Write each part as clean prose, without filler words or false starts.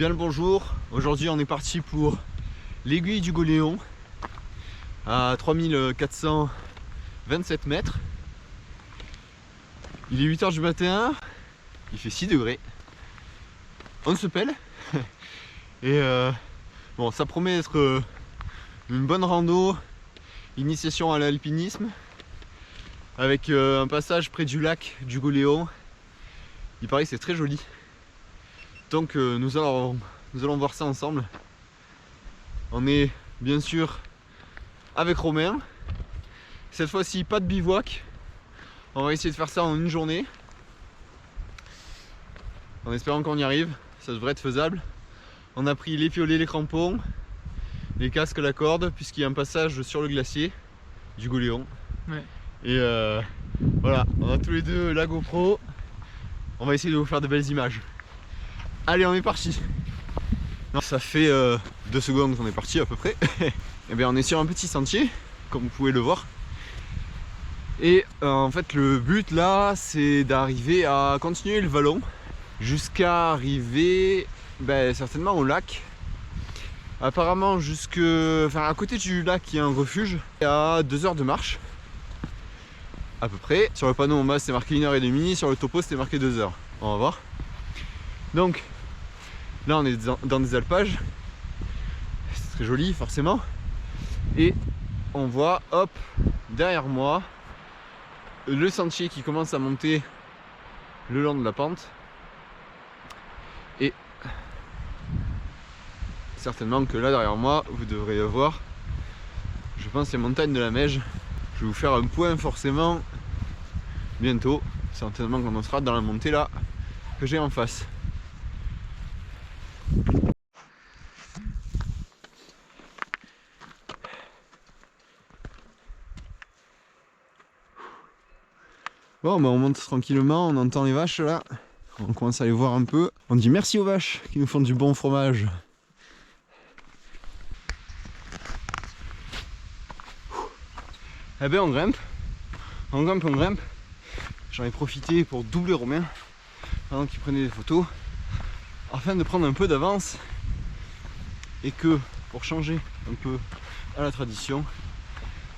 Bien le bonjour, aujourd'hui on est parti pour l'aiguille du Goléon à 3427 mètres. Il est 8 h du matin, il fait 6 degrés. On se pèle et bon, ça promet d'être une bonne rando, initiation à l'alpinisme avec un passage près du lac du Goléon. Il paraît que c'est très joli. Donc nous allons voir ça ensemble. On est bien sûr avec Romain. Cette fois-ci pas de bivouac. On va essayer de faire ça en une journée. En espérant qu'on y arrive. Ça devrait être faisable. On a pris les piolets, les crampons, les casques, la corde, puisqu'il y a un passage sur le glacier du Goléon. Ouais. Et voilà, on a tous les deux la GoPro. On va essayer de vous faire de belles images. Allez, on est parti. Ça fait 2 secondes qu'on est parti à peu près. Et bien on est sur un petit sentier, comme vous pouvez le voir. Et en fait le but là, c'est d'arriver à continuer le vallon jusqu'à arriver certainement au lac. Apparemment à côté du lac il y a un refuge. Il y a 2 heures de marche à peu près. Sur le panneau en bas c'est marqué 1h30, sur le topo c'était marqué 2 heures. On va voir. Donc là on est dans des alpages, c'est très joli forcément, et on voit hop derrière moi le sentier qui commence à monter le long de la pente, et certainement que là derrière moi vous devrez voir, je pense, les montagnes de la Meije. Je vais vous faire un point forcément bientôt, certainement quand on sera dans la montée là que j'ai en face. Bon, on monte tranquillement, on entend les vaches là, on commence à les voir un peu. On dit merci aux vaches qui nous font du bon fromage. Eh ben on grimpe. J'en ai profité pour doubler Romain pendant qu'il prenait des photos, afin de prendre un peu d'avance, et que pour changer un peu à la tradition,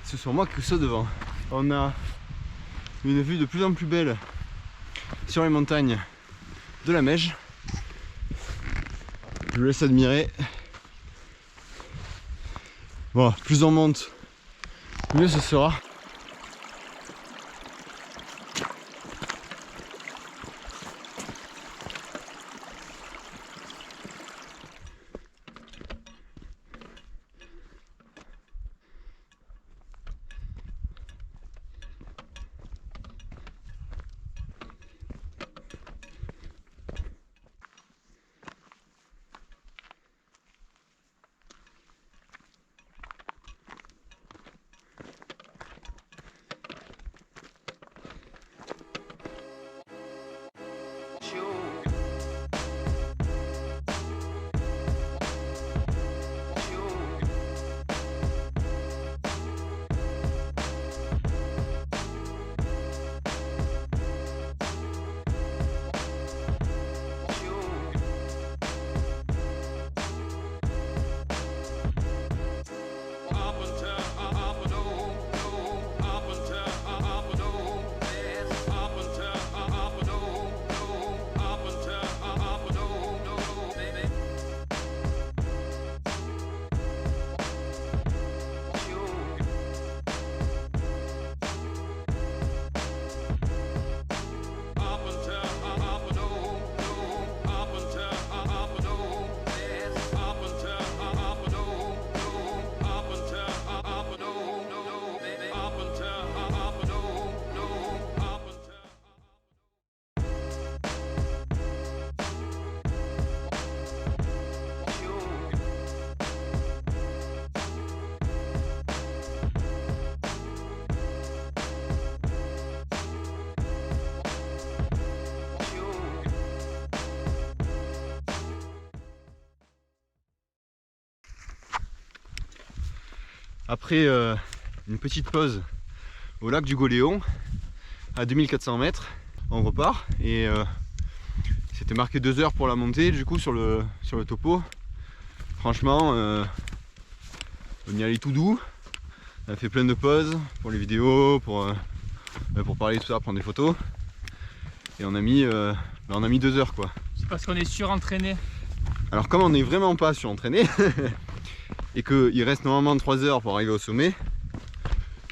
ce soit moi qui sois devant. On a une vue de plus en plus belle sur les montagnes de la Meije. Je vous laisse admirer. Bon, plus on monte, mieux ce sera. Après une petite pause au lac du Goléon à 2400 mètres, on repart, et c'était C'est marqué 2 heures pour la montée du coup sur le topo. Franchement, on y allait tout doux. On a fait plein de pauses pour les vidéos, pour parler tout ça, prendre des photos. Et on a mis 2 heures quoi. C'est parce qu'on est surentraîné. Alors comme on n'est vraiment pas surentraîné et qu'il reste normalement 3 heures pour arriver au sommet,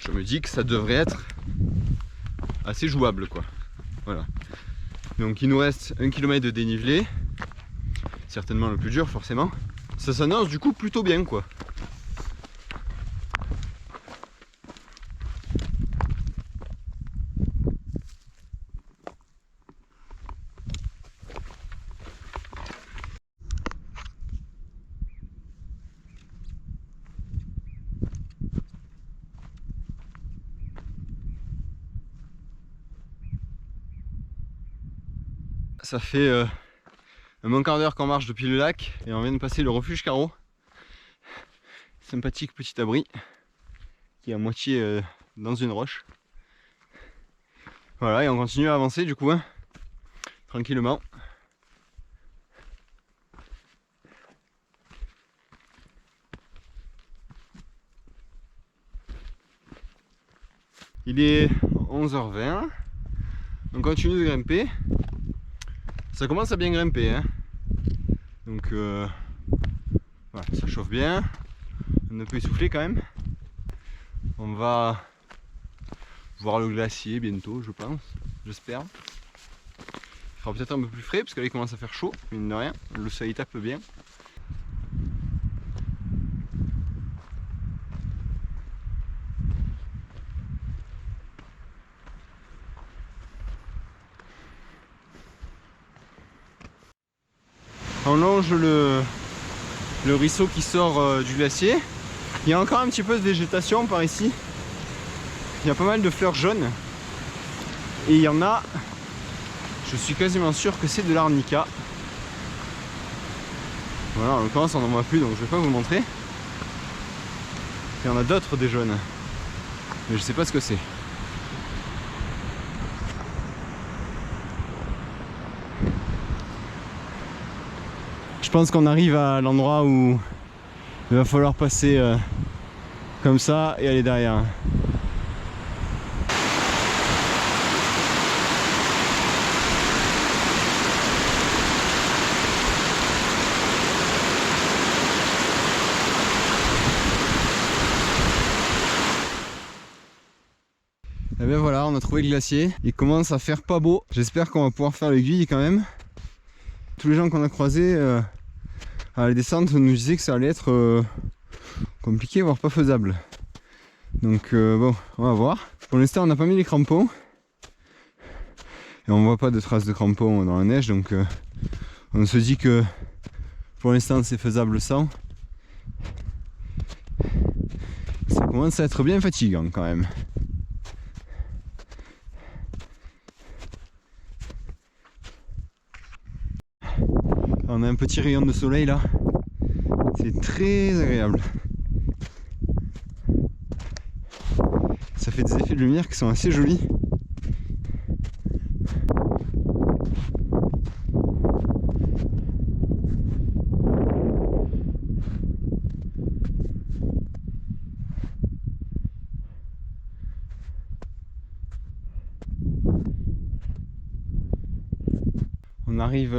je me dis que ça devrait être assez jouable quoi. Voilà. Donc il nous reste 1 km de dénivelé, certainement le plus dur forcément. Ça s'annonce du coup plutôt bien quoi. Ça fait un bon quart d'heure qu'on marche depuis le lac et on vient de passer le refuge Carreau. Sympathique petit abri qui est à moitié dans une roche. Voilà, et on continue à avancer du coup, hein, tranquillement. Il est 11h20, on continue de grimper. Ça commence à bien grimper, hein. Donc voilà, ça chauffe bien, on est un peu essoufflé quand même. On va voir le glacier bientôt, je pense, j'espère. Il fera peut-être un peu plus frais parce que là il commence à faire chaud, mine de rien, le soleil tape bien. On longe le ruisseau qui sort du glacier. Il y a encore un petit peu de végétation par ici. Il y a pas mal de fleurs jaunes. Et il y en a, je suis quasiment sûr que c'est de l'arnica. Voilà, en l'occurrence on n'en voit plus donc je vais pas vous montrer. Il y en a d'autres des jaunes. Mais je sais pas ce que c'est. Je pense qu'on arrive à l'endroit où il va falloir passer comme ça et aller derrière. Et bien voilà, on a trouvé le glacier. Il commence à faire pas beau. J'espère qu'on va pouvoir faire l'aiguille quand même. Tous les gens qu'on a croisés à la descente nous disaient que ça allait être compliqué, voire pas faisable. Donc bon, on va voir. Pour l'instant on n'a pas mis les crampons. Et on voit pas de traces de crampons dans la neige, donc on se dit que pour l'instant c'est faisable sans. Ça commence à être bien fatigant quand même. On a un petit rayon de soleil là, c'est très agréable. Ça fait des effets de lumière qui sont assez jolis. On arrive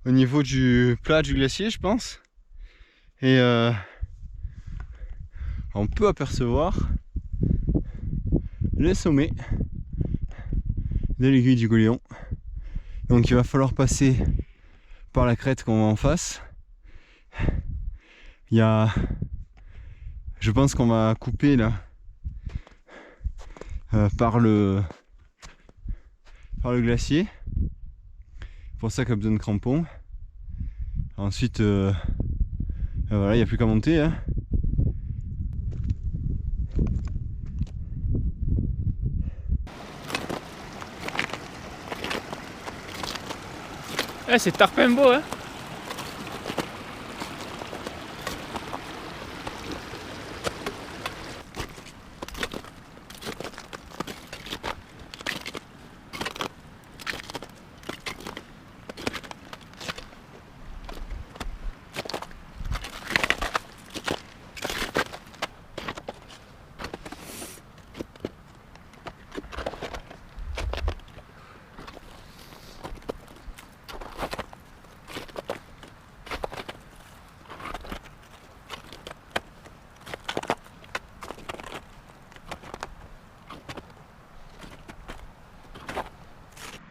au niveau du plat du glacier, je pense, et on peut apercevoir le sommet de l'aiguille du Gouléon. Donc il va falloir passer par la crête qu'on voit en face. Il y a, je pense qu'on va couper là par le glacier. C'est pour ça qu'il y a besoin de crampons. Ensuite voilà, il n'y a plus qu'à monter, hein. Ah, c'est tarpin beau, hein.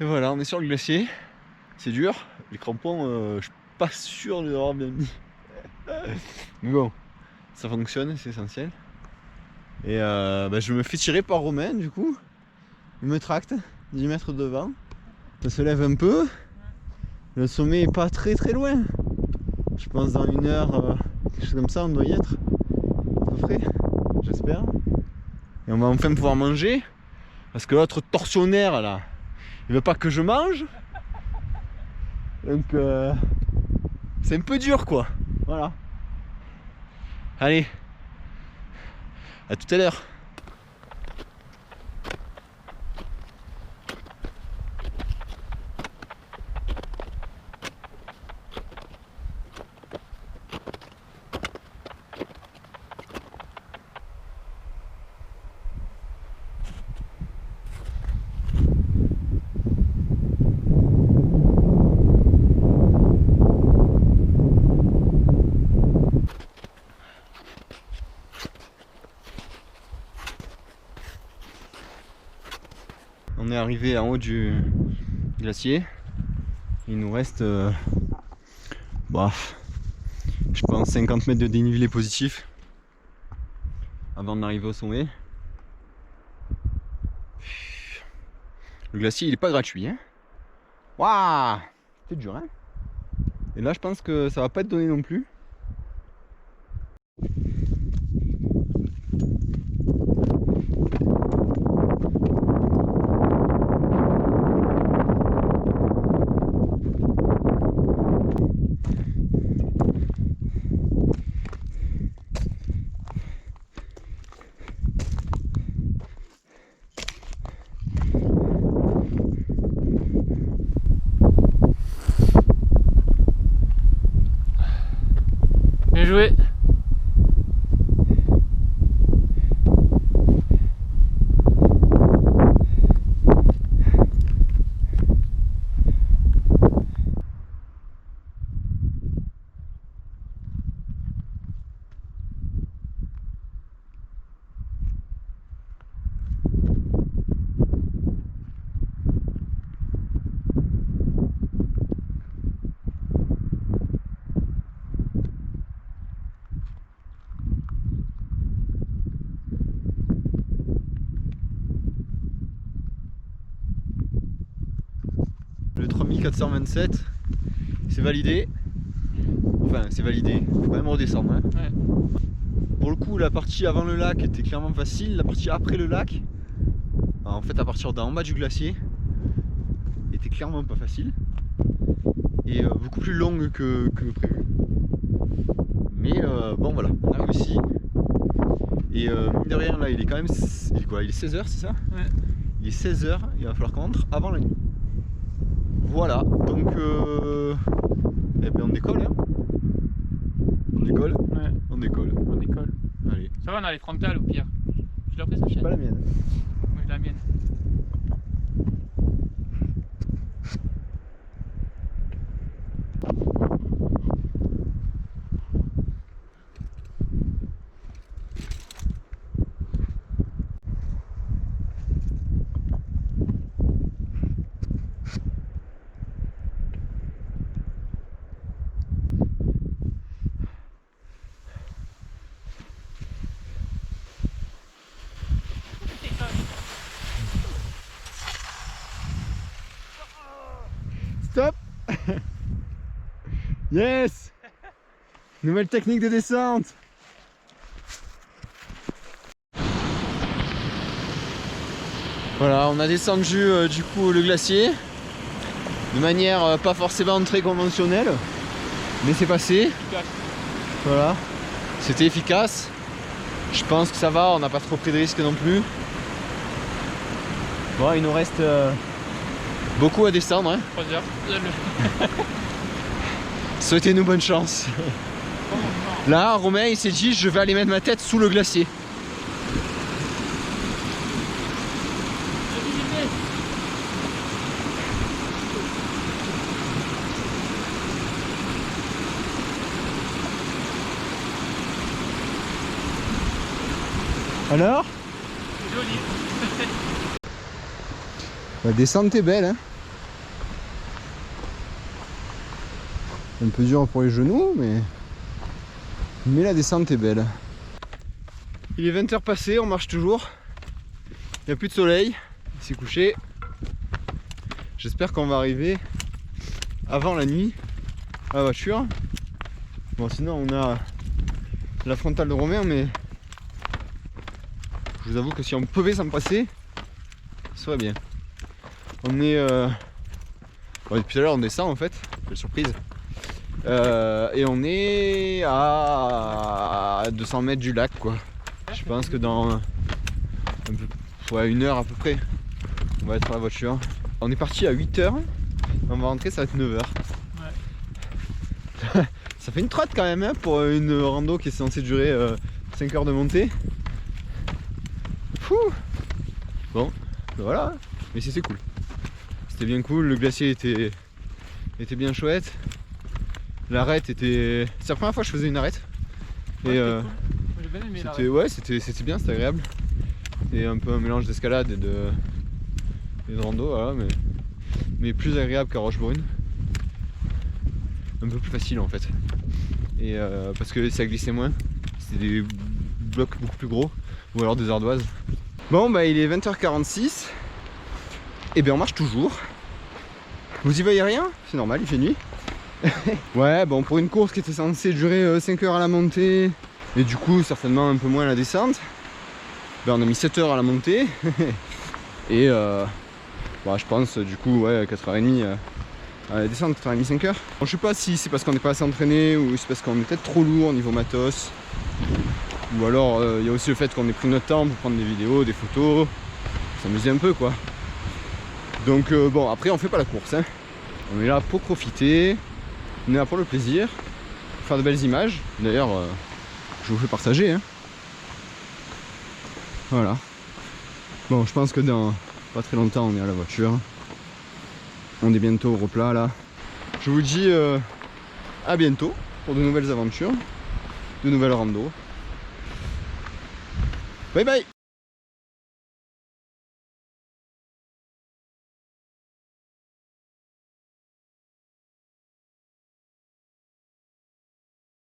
Et voilà, on est sur le glacier. C'est dur. Les crampons, je suis pas sûr de les avoir bien mis. Mais bon, ça fonctionne, c'est essentiel. Et je me fais tirer par Romain du coup. Il me tracte 10 mètres devant. Ça se lève un peu. Le sommet est pas très loin. Je pense dans 1 heure, quelque chose comme ça, on doit y être. À peu près, j'espère. Et on va enfin pouvoir manger. Parce que l'autre tortionnaire là, il veut pas que je mange. Donc c'est un peu dur quoi. Voilà. Allez. À tout à l'heure. On est arrivé en haut du glacier. Il nous reste je pense 50 mètres de dénivelé positif avant d'arriver au sommet. Le glacier il est pas gratuit hein. Waouh, c'est dur hein. Et là je pense que ça va pas être donné non plus. Bien joué. Le 3427, c'est validé. Enfin, c'est validé. Faut quand même redescendre. Hein. Ouais. Pour le coup, la partie avant le lac était clairement facile. La partie après le lac, en fait, à partir d'en bas du glacier, était clairement pas facile. Et beaucoup plus longue que prévu. Mais bon, voilà, on a réussi. Et mine de rien, là, il est quand même. Il est quoi? Il est 16h, c'est ça? Ouais. Il est 16h, il va falloir qu'on rentre avant la nuit. Voilà, donc eh ben on décolle hein. On décolle. Ouais. On décolle. On décolle. Allez. Ça va, on a les frontales au pire. Tu l'as pris sa chaîne? Pas la mienne. Moi j'ai la mienne. Stop. Yes. Nouvelle technique de descente. Voilà, on a descendu du coup le glacier de manière pas forcément très conventionnelle, mais c'est passé. Efficace. Voilà, c'était efficace. Je pense que ça va, on n'a pas trop pris de risques non plus. Bon, il nous reste beaucoup à descendre. Hein. 3 heures. Souhaitez-nous bonne chance. Là, Romain il s'est dit je vais aller mettre ma tête sous le glacier. Alors? Joli. La descente est belle hein. Un peu dur pour les genoux, mais la descente est belle. Il est 20h passé, on marche toujours. Il n'y a plus de soleil, il s'est couché. J'espère qu'on va arriver avant la nuit à la voiture. Bon, sinon on a la frontale de Romain, mais je vous avoue que si on pouvait s'en passer, ce serait bien. On est bon, depuis tout à l'heure on descend en fait, quelle surprise. Et on est à 200 mètres du lac quoi. Je pense que dans un peu, ouais, 1 heure à peu près, on va être à la voiture. On est parti à 8h, on va rentrer, ça va être 9h. Ouais. Ça fait une trotte quand même hein, pour une rando qui est censée durer 5 heures de montée. Fou. Bon, ben voilà, mais c'est cool. C'était bien cool, le glacier était bien chouette. L'arête était... C'est la première fois que je faisais une arête. Ouais, Et cool. J'ai bien aimé l'arête. ouais, c'était bien, c'était agréable. C'était un peu un mélange d'escalade et de rando, voilà, mais plus agréable qu'à Rochebrune. Un peu plus facile en fait. Et parce que ça glissait moins. C'était des blocs beaucoup plus gros. Ou alors des ardoises. Bon bah il est 20h46. Et bien on marche toujours. Vous y voyez rien? C'est normal, il fait nuit. Ouais, bon, pour une course qui était censée durer 5 heures à la montée, et du coup certainement un peu moins à la descente, ben on a mis 7 heures à la montée. Et bah, je pense du coup ouais 4h30 à la descente, 4h30, 5 heures. Bon, je sais pas si c'est parce qu'on n'est pas assez entraîné ou c'est parce qu'on est peut-être trop lourd au niveau matos, ou alors il y a aussi le fait qu'on ait pris notre temps pour prendre des vidéos, des photos, s'amuser un peu quoi. Donc bon, après on fait pas la course hein. On est là pour profiter, on est là pour le plaisir, pour faire de belles images. D'ailleurs je vous fais partager hein. Voilà. Bon, je pense que dans pas très longtemps on est à la voiture. On est bientôt au replat là. Je vous dis à bientôt pour de nouvelles aventures, de nouvelles randos. Bye bye.